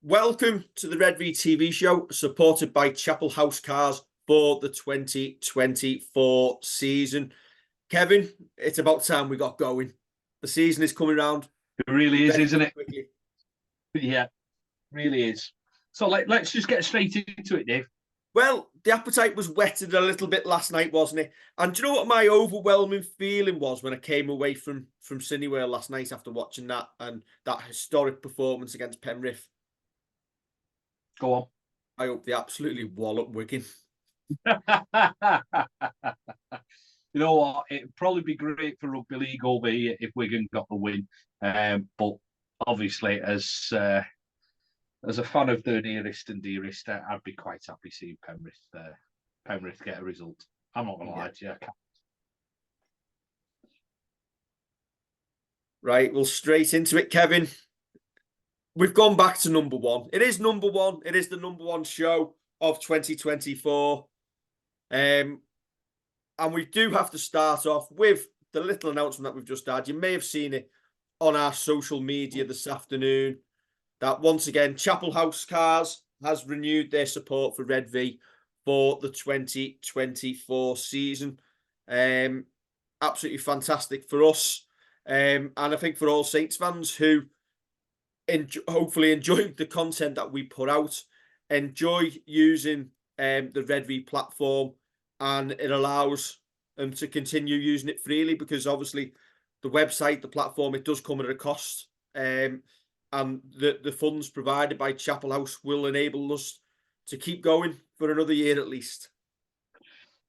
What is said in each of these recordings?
Welcome to the Redvee TV show, supported by Chapel House Cars for the 2024 season. Kevin, it's about time we got going. The season is coming around. It really is, isn't it? Quickly. Yeah, really is. So let's just get straight into it, Dave. Well, the appetite was whetted a little bit last night, wasn't it? And do you know what my overwhelming feeling was when I came away from Cineworld last night after watching that and that historic performance against Penrith? Go on. I hope they absolutely wallop Wigan. You know what? It'd probably be great for rugby league over here if Wigan got the win. But obviously, as a fan of their nearest and dearest, I'd be quite happy seeing Penrith get a result. I'm not going to lie to you. Right, well, straight into it, Kevin. We've gone back to number one. It is number one. It is the number one show of 2024. And we do have to start off with the little announcement that we've just had. You may have seen it on our social media this afternoon that once again, Chapel House Cars has renewed their support for Redvee for the 2024 season. Absolutely fantastic for us. And I think for all Saints fans who hopefully enjoy the content that we put out, enjoy using the Redvee platform, and it allows them to continue using it freely, because obviously the website, the platform, it does come at a cost. And the funds provided by Chapel House will enable us to keep going for another year at least.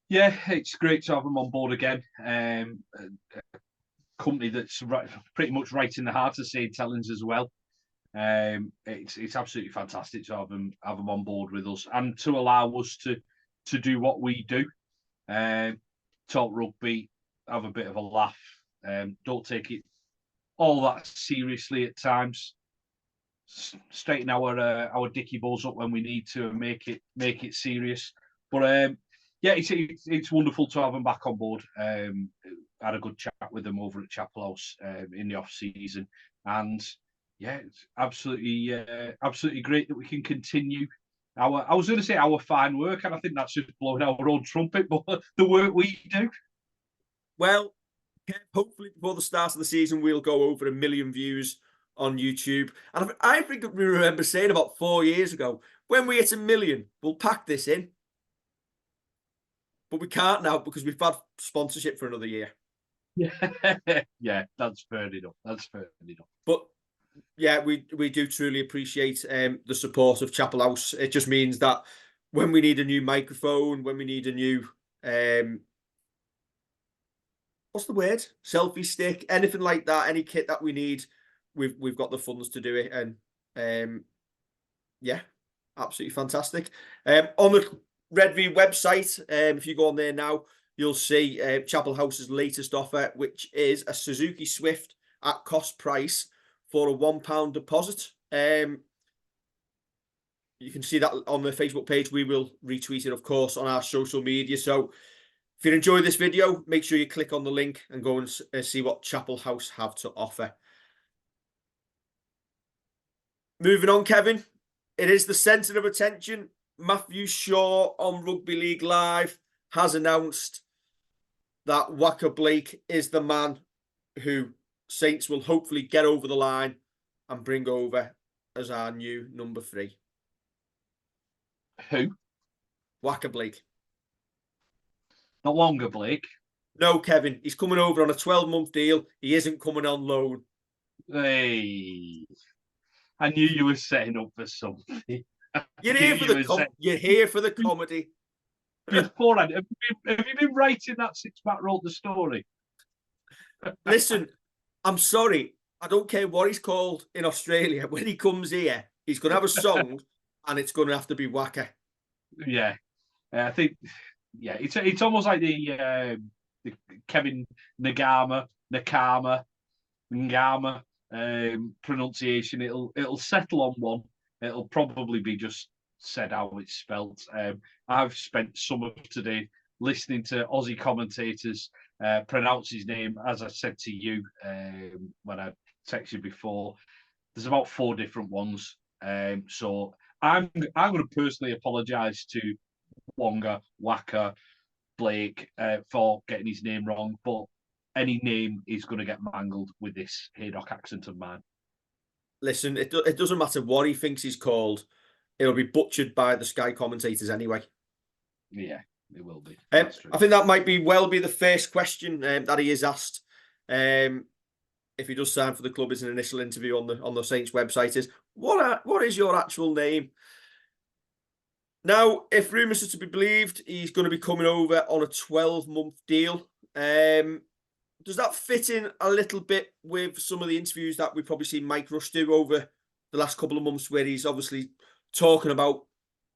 Yeah, it's great to have them on board again. A company that's pretty much right in the heart of St. Helens as well. It's absolutely fantastic to have them on board with us and to allow us to do what we do. Talk rugby, have a bit of a laugh. Don't take it all that seriously at times. Straighten our dicky balls up when we need to and make it serious. But yeah, it's wonderful to have them back on board. Had a good chat with them over at Chapel House in the off season, and yeah, it's absolutely great that we can continue I was going to say our fine work, and I think that's just blowing our own trumpet, but the work we do. Well, hopefully before the start of the season, we'll go over 1 million views on YouTube. And I think we remember saying about 4 years ago, when we hit 1 million, we'll pack this in. But we can't now because we've had sponsorship for another year. Yeah, that's fair enough. That's fair enough. But yeah, we do truly appreciate the support of Chapel House. It just means that when we need a new microphone, when we need a new what's the word? Selfie stick, anything like that, any kit that we need, we've got the funds to do it. And yeah, absolutely fantastic. On the Redvee website, if you go on there now, you'll see Chapel House's latest offer, which is a Suzuki Swift at cost price for a £1 deposit. You can see that on the Facebook page. We will retweet it, of course, on our social media. So if you enjoy this video, make sure you click on the link and go and see what Chapel House have to offer. Moving on, Kevin. It is the centre of attention. Matthew Shaw on Rugby League Live has announced that Waqa Blake is the man who Saints will hopefully get over the line and bring over as our new number 3. Who? Waqa Blake. Not longer Blake. No, Kevin. He's coming over on a 12-month deal. He isn't coming on loan. Hey, I knew you were setting up for something. You're here for the comedy. Beforehand, have you been writing that since Matt wrote the story? Listen, I'm sorry. I don't care what he's called in Australia. When he comes here, he's going to have a song, and it's going to have to be Waqa. Yeah, I think. Yeah, it's almost like the Kevin Ngama pronunciation. It'll settle on one. It'll probably be just said how it's spelt. I've spent some of today listening to Aussie commentators pronounce his name, as I said to you when I texted you before. There's about 4 different ones. So I'm going to personally apologise to Waqa Blake for getting his name wrong, but any name is going to get mangled with this Haydock accent of mine. Listen, it doesn't matter what he thinks he's called. It'll be butchered by the Sky commentators anyway. Yeah, it will be. I think that might be the first question that he is asked. If he does sign for the club, as an initial interview on the Saints website, is what is your actual name? Now, if rumours are to be believed, he's going to be coming over on a 12-month deal. Does that fit in a little bit with some of the interviews that we've probably seen Mike Rush do over the last couple of months, where he's obviously talking about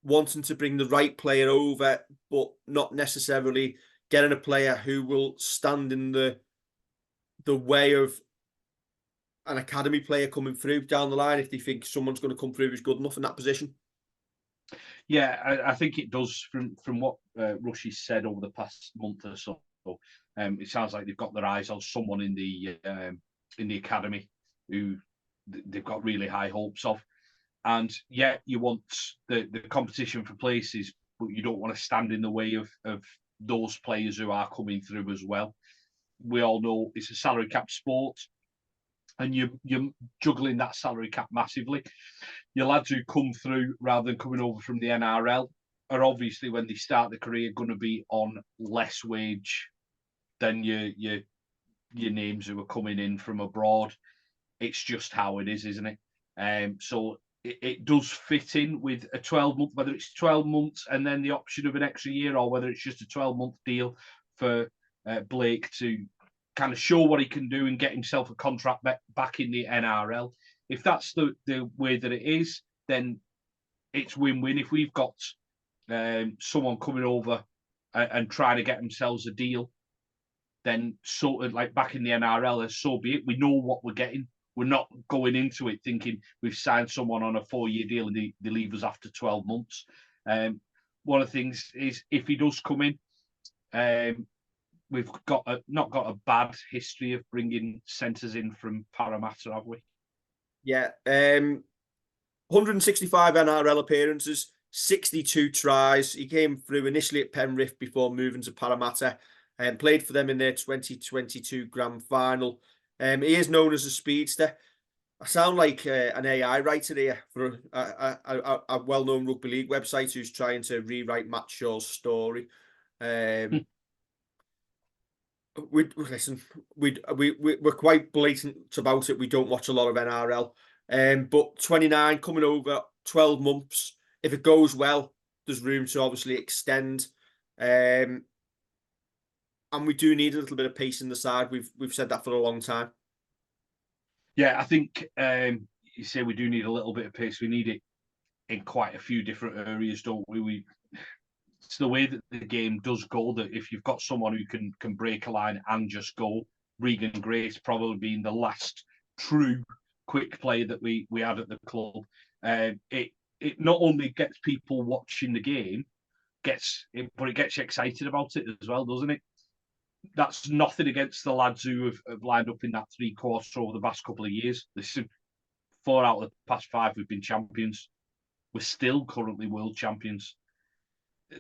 wanting to bring the right player over, but not necessarily getting a player who will stand in the way of an academy player coming through down the line if they think someone's going to come through who's good enough in that position? Yeah, I think it does from what Rushy said over the past month or so. It sounds like they've got their eyes on someone in the academy who they've got really high hopes of. And yeah, you want the competition for places, but you don't want to stand in the way of those players who are coming through as well. We all know it's a salary cap sport, and you're juggling that salary cap massively. Your lads who come through rather than coming over from the NRL are obviously, when they start their career, going to be on less wage than your names who are coming in from abroad. It's just how it is, isn't it? So it does fit in with a 12-month, whether it's 12 months and then the option of an extra year, or whether it's just a 12-month deal for Blake to kind of show what he can do and get himself a contract back in the NRL. If that's the way that it is, then it's win-win. If we've got someone coming over and trying to get themselves a deal, then sort of like back in the NRL, so be it. We know what we're getting. We're not going into it thinking we've signed someone on a 4-year deal and they leave us after 12 months. One of the things is, if he does come in, we've not got a bad history of bringing centres in from Parramatta, have we? Yeah. 165 NRL appearances, 62 tries. He came through initially at Penrith before moving to Parramatta and played for them in their 2022 grand final. He is known as a speedster. I sound like an AI writer here for a well-known rugby league website who's trying to rewrite Matt Shaw's story. We're quite blatant about it. We don't watch a lot of NRL. But 29 coming over, 12 months. If it goes well, there's room to obviously extend. And we do need a little bit of pace in the side. We've said that for a long time. Yeah, I think you say we do need a little bit of pace. We need it in quite a few different areas, don't we? It's the way that the game does go, that if you've got someone who can break a line and just go, Regan Grace probably being the last true quick player that we had at the club. It not only gets people watching the game, but it gets you excited about it as well, doesn't it? That's nothing against the lads who have lined up in that 3/4 over the past couple of years. Listen, 4 out of the past 5 we've been champions. We're still currently world champions.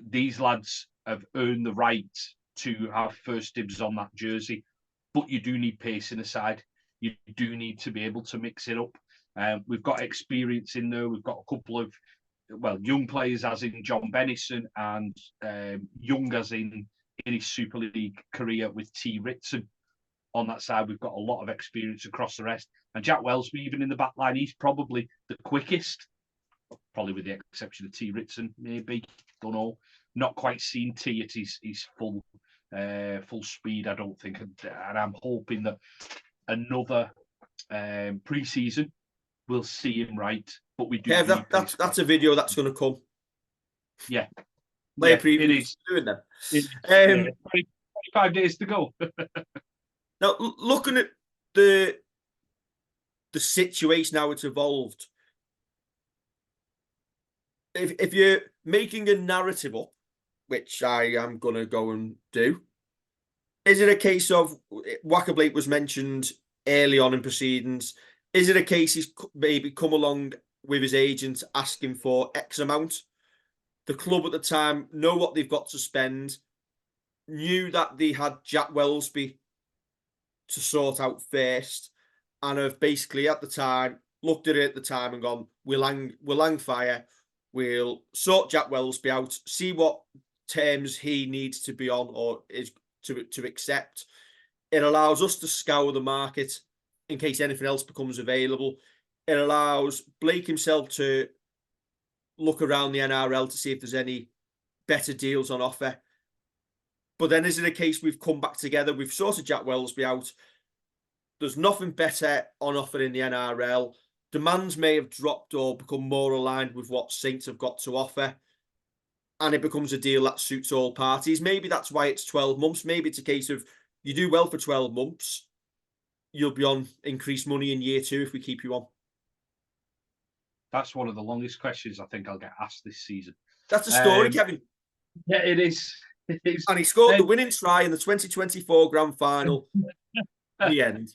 These lads have earned the right to have first dibs on that jersey, but you do need pace in the side. You do need to be able to mix it up. We've got experience in there. We've got a couple of young players, as in John Bennison, and young as in his Super League career with T. Ritson. On that side, we've got a lot of experience across the rest. And Jack Wellsby, even in the back line, he's probably the quickest, probably with the exception of T. Ritson, maybe. Don't know. Not quite seen T at his full speed, I don't think. And I'm hoping that another pre-season will see him right. But we do. Yeah, that's a video that's going to come. Yeah. Player preview. It is doing them. 25 days to go. Now, looking at the situation, how it's evolved, if you're making a narrative up, which I am going to go and do, is it a case of Waqa Blake was mentioned early on in proceedings? Is it a case he's maybe come along with his agent asking for X amount. The club at the time know what they've got to spend, knew that they had Jack Wellesby to sort out first, and have basically at the time looked at it at the time and gone, we'll hang fire, we'll sort Jack Wellesby out, see what terms he needs to be on or is to accept. It allows us to scour the market in case anything else becomes available. It allows Blake himself to look around the NRL to see if there's any better deals on offer. But then is it a case we've come back together, we've sorted Jack Wellesby out, there's nothing better on offer in the NRL, demands may have dropped or become more aligned with what Saints have got to offer, and it becomes a deal that suits all parties. Maybe that's why it's 12 months. Maybe it's a case of you do well for 12 months, you'll be on increased money in year 2 if we keep you on. That's one of the longest questions I think I'll get asked this season. That's the story, Kevin. Yeah, it is. It is. And he scored the winning try in the 2024 grand final in the end.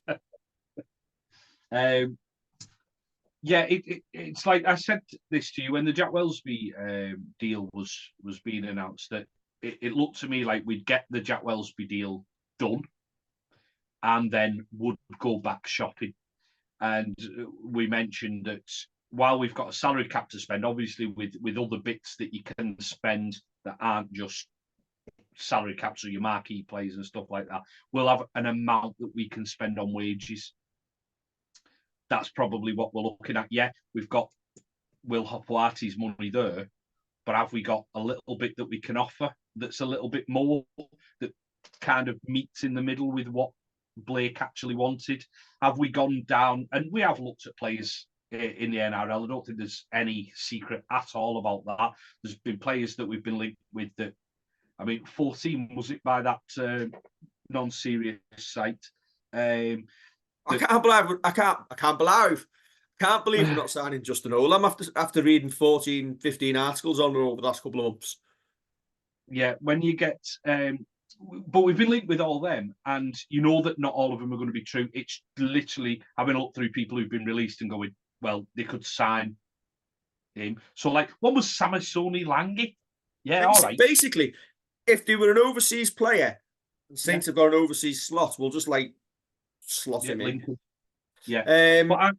Yeah, it's like I said this to you when the Jack Wellesby deal was being announced, that it looked to me like we'd get the Jack Wellesby deal done and then would go back shopping. And we mentioned that while we've got a salary cap to spend, obviously with other bits that you can spend that aren't just salary caps or your marquee players and stuff like that, we'll have an amount that we can spend on wages. That's probably what we're looking at. Yeah, we've got Will Hopewati's money there, but have we got a little bit that we can offer that's a little bit more, that kind of meets in the middle with what Blake actually wanted? Have we gone down, and we have looked at players in the NRL. I don't think there's any secret at all about that. There's been players that we've been linked with that, I mean, 14 was it by that non-serious site? I can't believe we're not signing Justin Olam after reading 14, 15 articles on him over the last couple of months. Yeah, when you get, but we've been linked with all them, and you know that not all of them are going to be true. It's literally having a look through people who've been released and going, well, they could sign him. So, like, one was Samisoni Langi. Yeah, all right. Basically, if they were an overseas player, and Saints have got an overseas slot, we'll just like slot him in. Yeah, but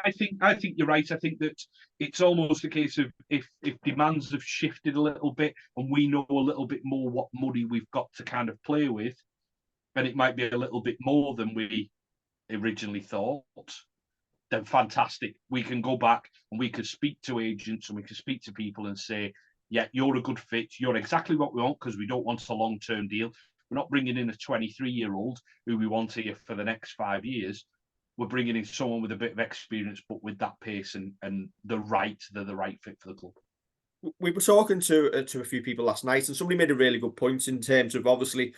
I think you're right. I think that it's almost a case of if demands have shifted a little bit and we know a little bit more what money we've got to kind of play with, and it might be a little bit more than we originally thought, then fantastic. We can go back and we can speak to agents and we can speak to people and say, yeah, you're a good fit. You're exactly what we want, because we don't want a long-term deal. We're not bringing in a 23-year-old who we want here for the next 5 years. We're bringing in someone with a bit of experience, but with that pace and they're the right fit for the club. We were talking to a few people last night, and somebody made a really good point in terms of, obviously,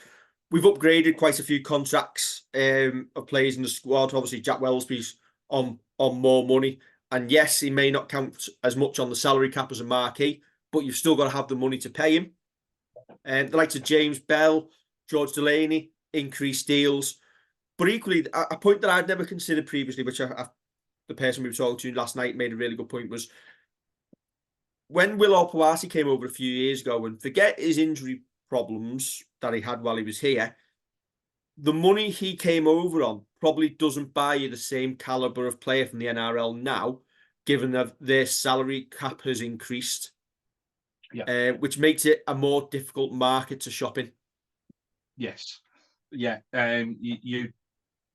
we've upgraded quite a few contracts of players in the squad. Obviously, Jack Wellesby's on more money, and yes, he may not count as much on the salary cap as a marquee, but you've still got to have the money to pay him. And the likes of James Bell, George Delaney, increased deals. But equally, a point that I'd never considered previously, which the person we were talking to last night made a really good point, was when Will Hopewati came over a few years ago, and forget his injury problems that he had while he was here, the money he came over on probably doesn't buy you the same caliber of player from the NRL now, given that their salary cap has increased, which makes it a more difficult market to shop in. Yes. Yeah. You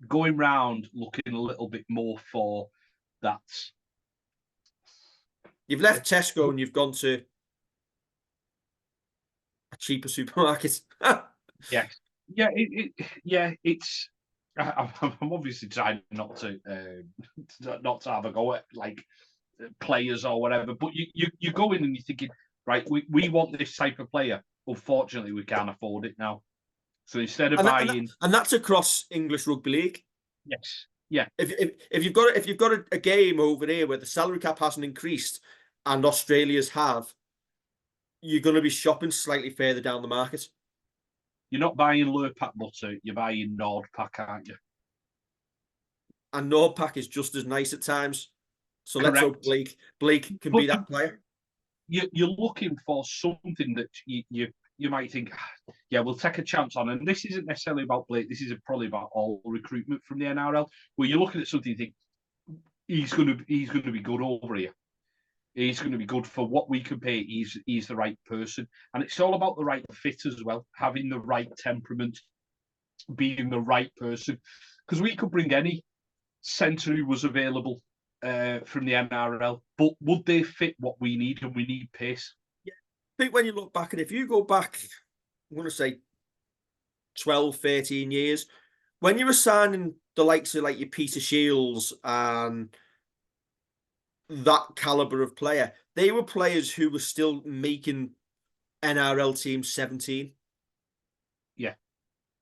going round looking a little bit more for that. You've left Tesco and you've gone to a cheaper supermarket. Yes. Yeah. It's. I'm obviously trying not to have a go at like players or whatever, but you go in and you're thinking, right, we want this type of player. Unfortunately, we can't afford it now. So instead of buying, and that's across English Rugby League. Yes, yeah. If you've got a game over here where the salary cap hasn't increased and Australia's have, you're going to be shopping slightly further down the market. You're not buying Lurpak butter, you're buying Nordpak, aren't you? And Nordpak is just as nice at times. So let's hope Correct. Blake can But be that player. you're looking for something that you might think, yeah, we'll take a chance on. And this isn't necessarily about Blake. This is probably about all recruitment from the NRL, where you're looking at something you think he's going to be good over here. He's going to be good for what we can pay. He's the right person, and it's all about the right fit as well, having the right temperament, being the right person. Because we could bring any centre who was available from the NRL, but would they fit what we need? And we need pace. Yeah. I think when you look back, and if you go back, I'm going to say 12, 13 years, when you were signing the likes of like your Peter Shields and that caliber of player, they were players who were still making NRL teams 17. Yeah.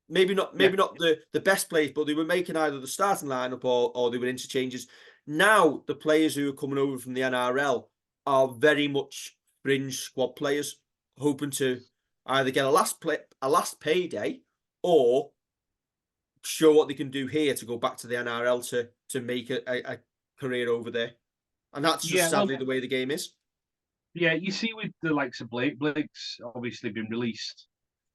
Maybe not the best players, but they were making either the starting lineup or they were interchanges. Now the players who are coming over from the NRL are very much fringe squad players, hoping to either get a last payday or show what they can do here to go back to the NRL to make a career over there. And that's just sadly the way the game is. Yeah, you see with the likes of Blake, Blake's obviously been released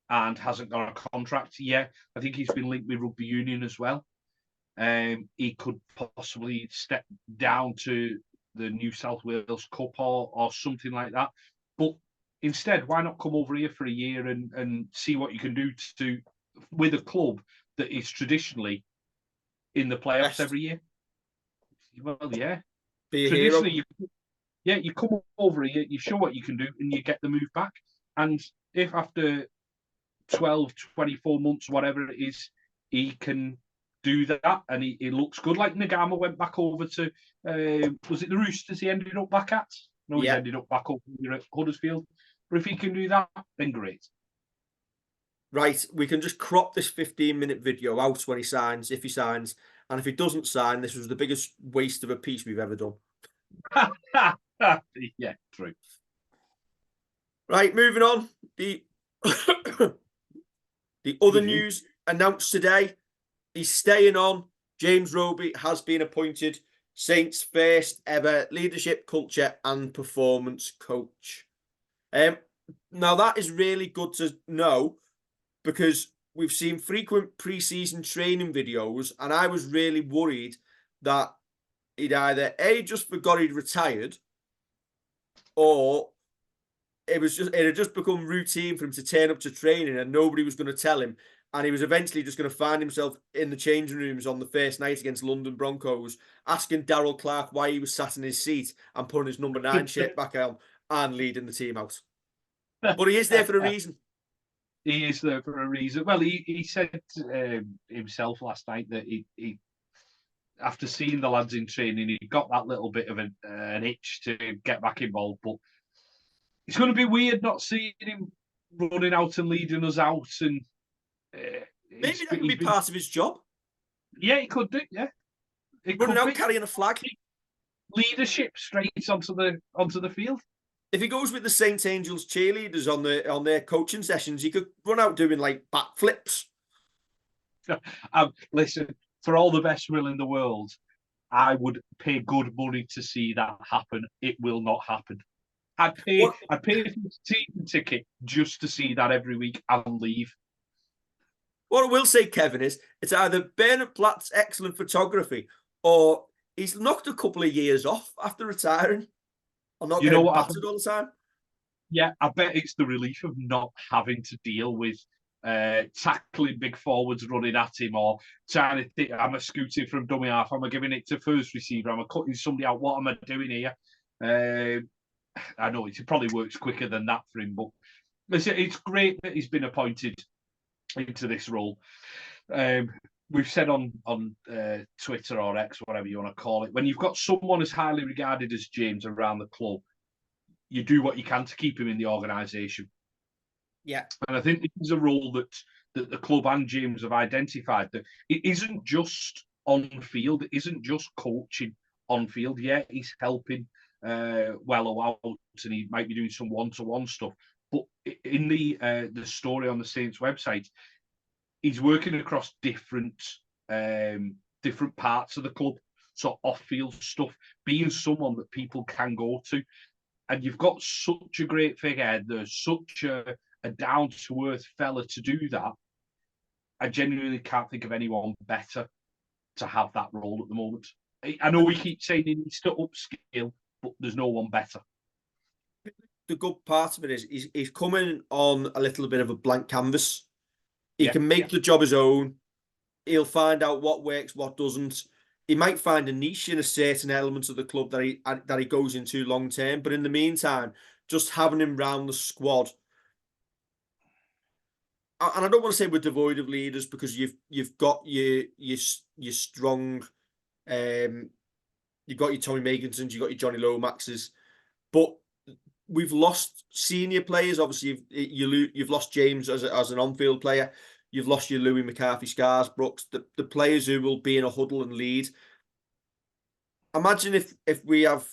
and hasn't got a contract yet. I think he's been linked with rugby union as well. He could possibly step down to the New South Wales Cup or something like that. But instead, why not come over here for a year and see what you can do with a club that is traditionally in the playoffs every year? Well, yeah. Be a traditionally, hero. you come over here, you show what you can do, and you get the move back. And if after 12, 24 months, whatever it is, he can do that and he looks good. Like Nagama went back over to, was it the Roosters he ended up back at? No, he ended up back over here at Huddersfield. But if he can do that, then great. Right, we can just crop this 15-minute video out when he signs, if he signs. And if he doesn't sign, this was the biggest waste of a piece we've ever done. Yeah, true. Right, moving on. The other news announced today, he's staying on. James Roby has been appointed Saints' first ever leadership, culture and performance coach. Now that is really good to know because we've seen frequent pre-season training videos and I was really worried that he'd either just forgot he'd retired or it had just become routine for him to turn up to training and nobody was going to tell him. And he was eventually just going to find himself in the changing rooms on the first night against London Broncos, asking Darryl Clark why he was sat in his seat and putting his number 9 shirt back on and leading the team out. But he is there for a reason. He is there for a reason. Well, he said himself last night that he after seeing the lads in training, he got that little bit of an itch to get back involved. But it's going to be weird not seeing him running out and leading us out. And maybe that could be part of his job. Yeah, he could do. Yeah, running out carrying a flag, leadership straight onto the field. If he goes with the St. Angels cheerleaders on their coaching sessions, he could run out doing like backflips. Listen, for all the best will in the world, I would pay good money to see that happen. It will not happen. I'd pay for a season ticket just to see that every week and leave. What I will say, Kevin, is it's either Bernard Platt's excellent photography or he's knocked a couple of years off after retiring. I'm not getting battered all the time. Yeah, I bet it's the relief of not having to deal with tackling big forwards running at him or trying to think, am I scooting from dummy half? Am I giving it to first receiver? Am I cutting somebody out? What am I doing here? I know it probably works quicker than that for him, but listen, it's great that he's been appointed into this role. We've said on Twitter or X, whatever you want to call it, when you've got someone as highly regarded as James around the club, you do what you can to keep him in the organisation. Yeah. And I think this is a role that the club and James have identified, that it isn't just on field, it isn't just coaching on field. Yeah, he's helping well out and he might be doing some one-to-one stuff. But in the story on the Saints website, he's working across different parts of the club. sort of off-field stuff, being someone that people can go to. And you've got such a great figurehead, there's such a down-to-earth fella to do that. I genuinely can't think of anyone better to have that role at the moment. I know we keep saying he needs to upskill, but there's no one better. The good part of it is he's coming on a little bit of a blank canvas. He can make the job his own. He'll find out what works, what doesn't. He might find a niche in a certain element of the club that he goes into long term. But in the meantime, just having him round the squad, and I don't want to say we're devoid of leaders, because you've got your strong, you've got your Tommy Megantons, you've got your Johnny Lomaxes, but we've lost senior players. Obviously, you've lost James as an on-field player. You've lost your Louis McCarthy, Scars, Brooks, the players who will be in a huddle and lead. Imagine if we have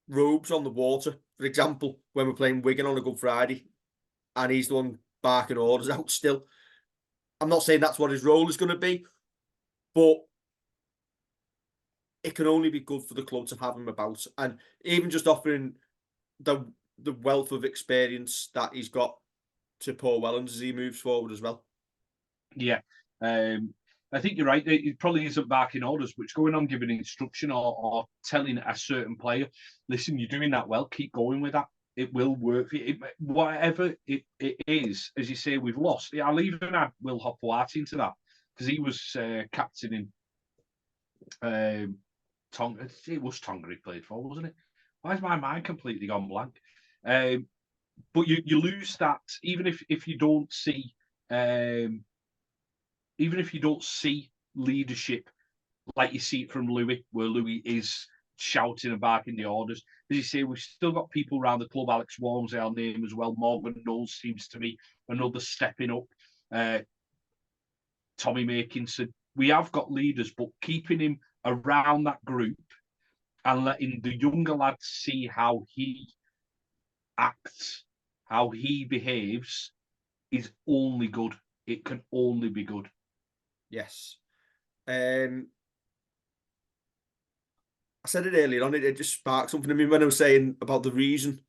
Robes on the water, for example, when we're playing Wigan on a Good Friday, and he's the one barking orders out still. I'm not saying that's what his role is going to be, but it can only be good for the club to have him about. And even just offering the wealth of experience that he's got to Paul Wellens as he moves forward as well. Yeah. I think you're right. It probably isn't barking orders, but it's going on giving instruction or telling a certain player, listen, you're doing that well, keep going with that. It will work for you. Whatever it is, as you say, we've lost. I'll even add Will Hopewart into that, because he was captaining Tonga. It was Tonga he played for, wasn't it? Why is my mind completely gone blank? But you lose that, even if you don't see even if you don't see leadership like you see it from Louis, where Louis is shouting and barking the orders. As you say, we've still got people around the club. Alex Walmsley, our name as well. Morgan Knowles seems to be another stepping up. Tommy Makinson. We have got leaders, but keeping him around that group and letting the younger lads see how he acts, how he behaves, is only good. It can only be good. Yes. I said it earlier on, it just sparked something in me when I was saying about the reason.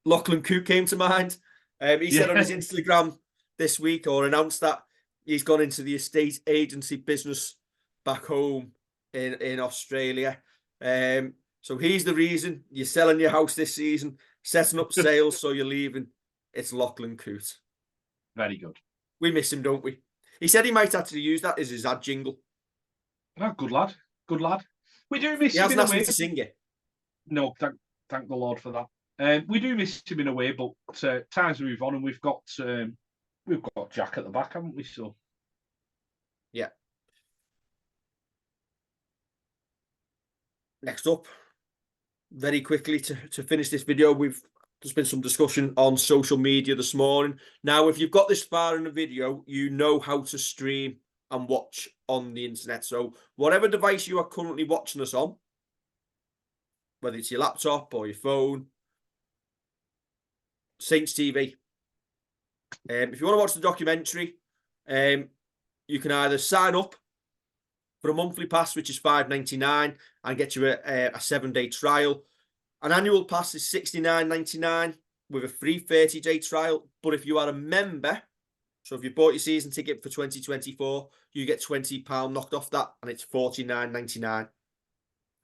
Lachlan Coote came to mind. He said on his Instagram this week, or announced that he's gone into the estate agency business back home in Australia. So he's the reason you're selling your house this season, setting up sales, so you're leaving. It's Lachlan Coote. Very good. We miss him, don't we? He said he might actually use that as his ad jingle. Oh, good lad. Good lad. We do miss him. He hasn't asked me to sing it. No, thank the Lord for that. We do miss him in a way, but times move on, and we've got Jack at the back, haven't we? So yeah. Next up, very quickly to finish this video, there's been some discussion on social media this morning. Now, if you've got this far in the video, you know how to stream and watch on the internet. So whatever device you are currently watching us on, whether it's your laptop or your phone, Saints TV. If you want to watch the documentary, you can either sign up for a monthly pass, which is $5.99, and get you a 7-day trial. An annual pass is $69.99 with a free 30-day trial. But if you are a member, so if you bought your season ticket for 2024, you get £20 knocked off that, and it's $49.99.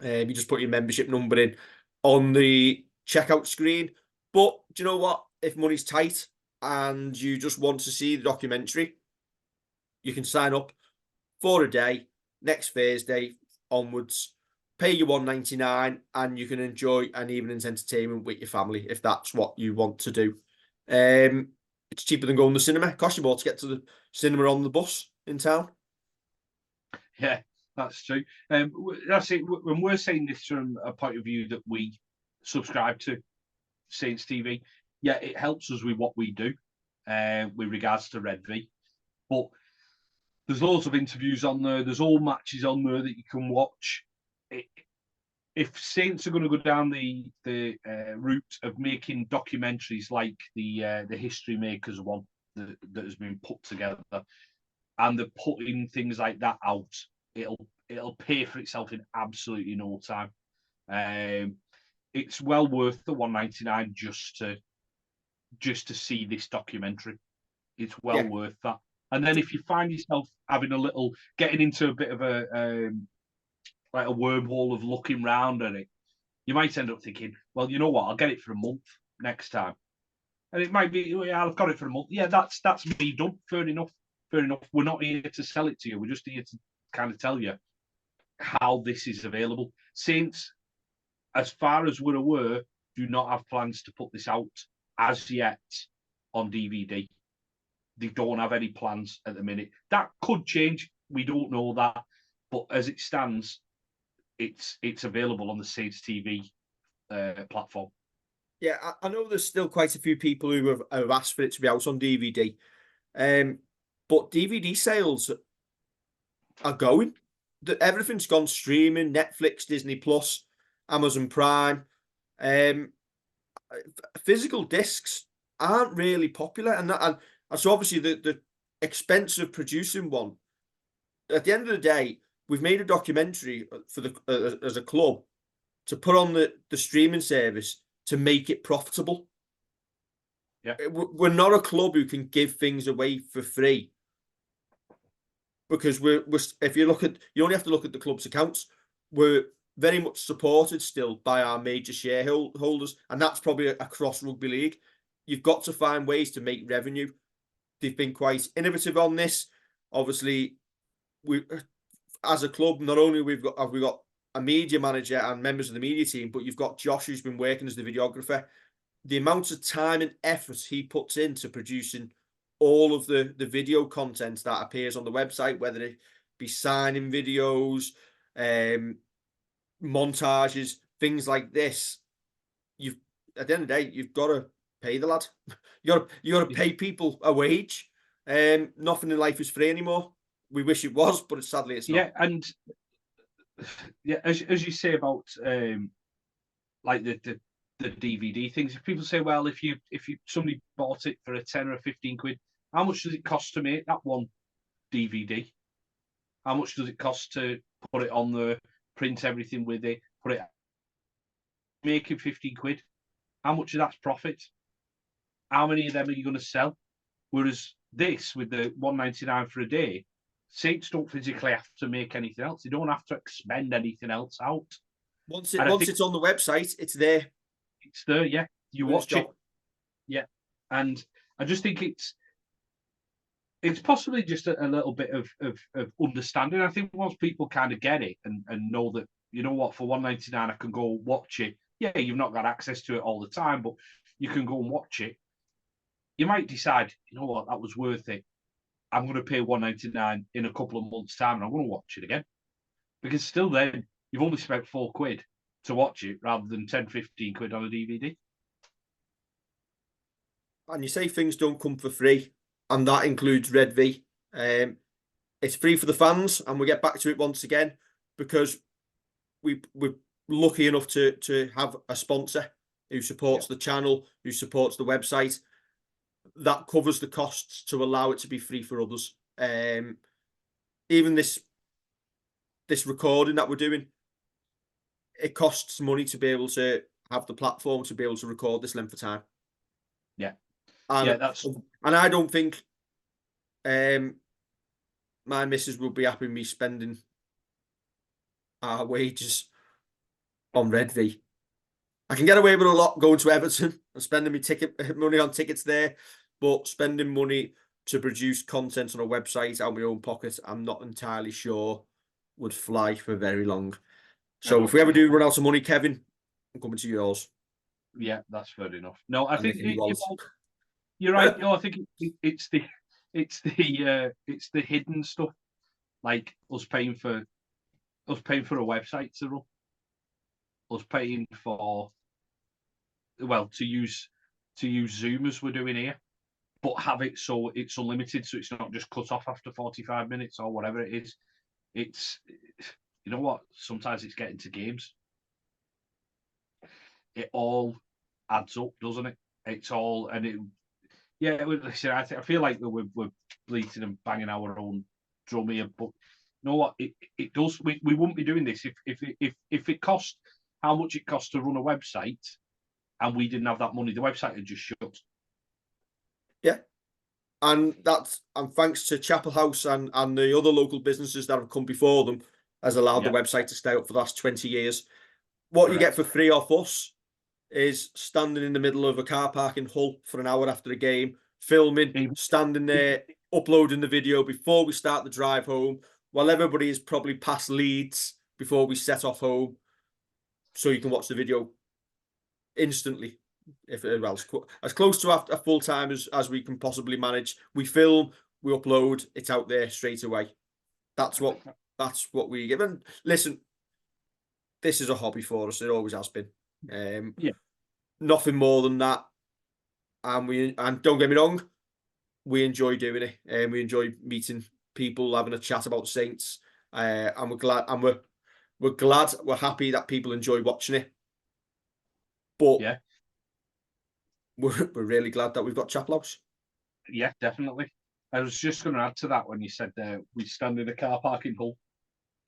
You just put your membership number in on the checkout screen. But do you know what? If money's tight and you just want to see the documentary, you can sign up for a day next Thursday onwards. Pay your $1.99 and you can enjoy an evening's entertainment with your family if that's what you want to do. It's cheaper than going to the cinema. It costs you more to get to the cinema on the bus in town. Yeah, that's true. That's it. When we're saying this from a point of view that we subscribe to Saints TV, yeah, it helps us with what we do with regards to Redvee. But there's loads of interviews on there. There's all matches on there that you can watch. If Saints are going to go down the route of making documentaries like the History Makers one that has been put together, and they're putting things like that out, it'll pay for itself in absolutely no time. It's well worth the $1.99 just to see this documentary. It's well worth that. And then if you find yourself having getting into a bit of like a wormhole of looking round at it, you might end up thinking, well, you know what, I'll get it for a month next time. And it might be, yeah, I've got it for a month. Yeah, that's me done. Fair enough. Fair enough. We're not here to sell it to you. We're just here to kind of tell you how this is available. Saints, as far as we're aware, do not have plans to put this out as yet on DVD. They don't have any plans at the minute. That could change. We don't know that. But as it stands, it's available on the Saints TV platform. Yeah, I know there's still quite a few people who have asked for it to be out on DVD. But DVD sales are going. Everything's gone streaming, Netflix, Disney Plus, Amazon Prime. Physical discs aren't really popular, and so obviously the expense of producing one. At the end of the day, we've made a documentary for as a club to put on the streaming service to make it profitable. Yeah, we're not a club who can give things away for free, because we're if you only have to look at the club's accounts. We're very much supported still by our major shareholders, and that's probably across rugby league. You've got to find ways to make revenue. They've been quite innovative on this. Obviously, we as a club, not only have we got a media manager and members of the media team, but you've got Josh, who's been working as the videographer. The amount of time and effort he puts into producing all of the video content that appears on the website, whether it be signing videos, montages, things like this. At the end of the day, you've got to pay the lad. You got to pay people a wage. Nothing in life is free anymore. We wish it was, but sadly it's not. Yeah, and as you say about like the DVD things, if people say, well, if somebody bought it for a 10 or 15 quid, how much does it cost to make that one DVD? How much does it cost to put it on the print everything with it, put it making 15 quid? How much of that's profit? How many of them are you going to sell? Whereas this, with the $1.99 for a day, Saints don't physically have to make anything else. They don't have to expend anything else out. Once it's on the website, it's there. It's there, yeah. You watch it. Yeah. And I just think it's possibly just a little bit of understanding. I think once people kind of get it and know that, you know what, for $1.99 I can go watch it. Yeah, you've not got access to it all the time, but you can go and watch it. You might decide, you know what, that was worth it. I'm going to pay $1.99 in a couple of months' time, and I'm going to watch it again. Because still then, you've only spent £4 to watch it rather than 10, 15 quid on a DVD. And you say things don't come for free, and that includes Redvee. It's free for the fans, and we'll get back to it once again, because we're lucky enough to have a sponsor who supports the channel, who supports the website. That covers the costs to allow it to be free for others. Even this recording that we're doing, it costs money to be able to have the platform to be able to record this length of time. Yeah. And I don't think my missus will be happy with me spending our wages on Redvee. I can get away with a lot going to Everton and spending money on tickets there, but spending money to produce content on a website out of my own pocket, I'm not entirely sure would fly for very long. So if we ever do run out of money, Kevin, I'm coming to yours. Yeah, that's fair enough. No, I think you're right. No, I think it's the hidden stuff, like us paying for a website to run, us paying for to use Zoom as we're doing here, but have it so it's unlimited, so it's not just cut off after 45 minutes or whatever it is. It's, you know what, sometimes it's getting to games. It all adds up, doesn't it? It's all, and it, yeah. Listen, I feel like we're bleating and banging our own drum here, but know what? It does. We wouldn't be doing this if it cost how much it costs to run a website, and we didn't have that money. The website had just shut. Yeah. And thanks to Chapel House and the other local businesses that have come before them has allowed the website to stay up for the last 20 years. What you get for free off us is standing in the middle of a car park in Hull for an hour after the game, filming, standing there, uploading the video before we start the drive home, while everybody is probably past Leeds before we set off home, so you can watch the video instantly. If as close to a full time as we can possibly manage. We film, we upload, it's out there straight away. That's what we give. And listen, this is a hobby for us. It always has been. Nothing more than that. And don't get me wrong, we enjoy doing it, and we enjoy meeting people, having a chat about Saints. And we're glad, we're happy that people enjoy watching it. But we're really glad that we've got Chapel House. Yeah, definitely. I was just going to add to that when you said we stand in a car park in Hull.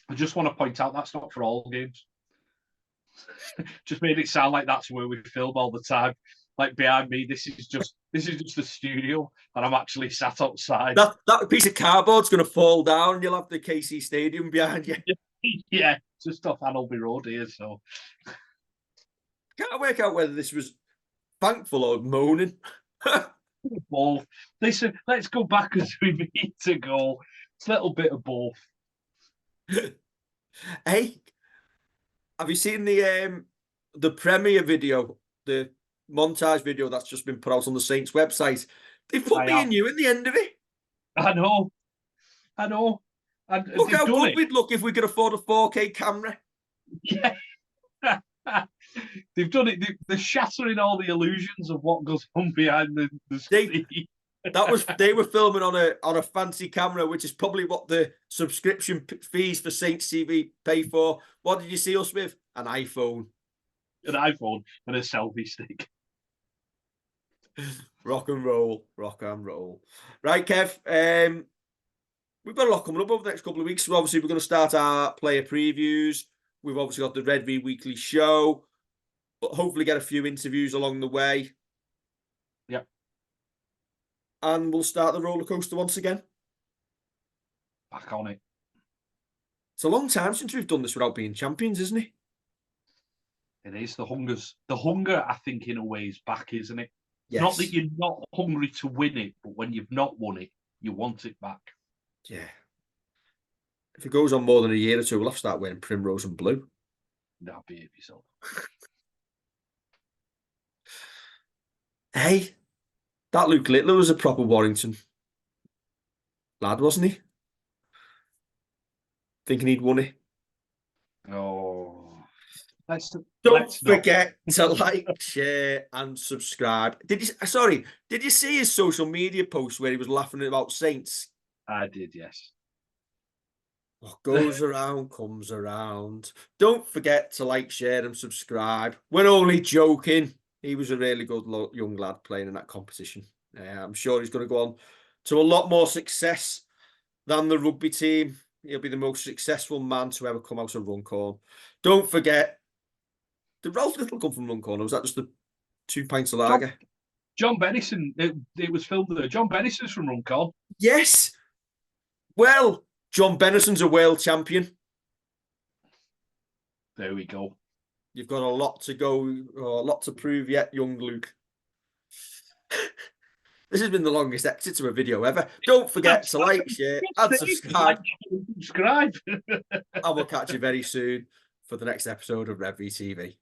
I just want to point out that's not for all games. Just made it sound like that's where we film all the time. Like behind me, this is just the studio, and I'm actually sat outside. That piece of cardboard's going to fall down, and you'll have the KC Stadium behind you. Yeah, just off Hanlby Road here. So can't work out whether this was thankful or moaning. Both. Listen, let's go back as we need to go. It's a little bit of both. Hey, have you seen the premiere video, the montage video that's just been put out on the Saints website? They put me and you in the end of it. I know. And look how good we'd look if we could afford a 4K camera. Yeah. They've done it. They're shattering all the illusions of what goes on behind the screen. They were filming on a fancy camera, which is probably what the subscription fees for Saints TV pay for. What did you see us with? An iPhone. An iPhone and a selfie stick. Rock and roll. Right, Kev. We've got a lot coming up over the next couple of weeks. So obviously, we're going to start our player previews. We've obviously got the Redvee weekly show, but hopefully get a few interviews along the way. Yep. And we'll start the roller coaster once again. Back on it. It's a long time since we've done this without being champions, isn't it? It is. The hunger, I think, in a way, is back, isn't it? Yes. Not that you're not hungry to win it, but when you've not won it, you want it back. Yeah. If it goes on more than a year or two, we'll have to start wearing primrose and blue. Now behave yourself. Hey, that Luke Littler was a proper Warrington lad, wasn't he? Thinking he'd won it. Oh. Don't forget to like, share, and subscribe. Did you see his social media post where he was laughing about Saints? I did, yes. What goes around comes around. Don't forget to like, share, and subscribe. We're only joking. He was a really good young lad playing in that competition. I'm sure he's going to go on to a lot more success than the rugby team. He'll be the most successful man to ever come out of Runcorn. Don't forget, did Ralph Little come from Runcorn, or was that just the 2 pints of lager? John Bennison, it was filmed there. John Bennison's from Runcorn. Yes. Well, John Bennison's a world champion. There we go. You've got a lot to go, or a lot to prove yet, young Luke. This has been the longest exit to a video ever. Don't forget to like, share, and subscribe. And we'll catch you very soon for the next episode of Redvee TV.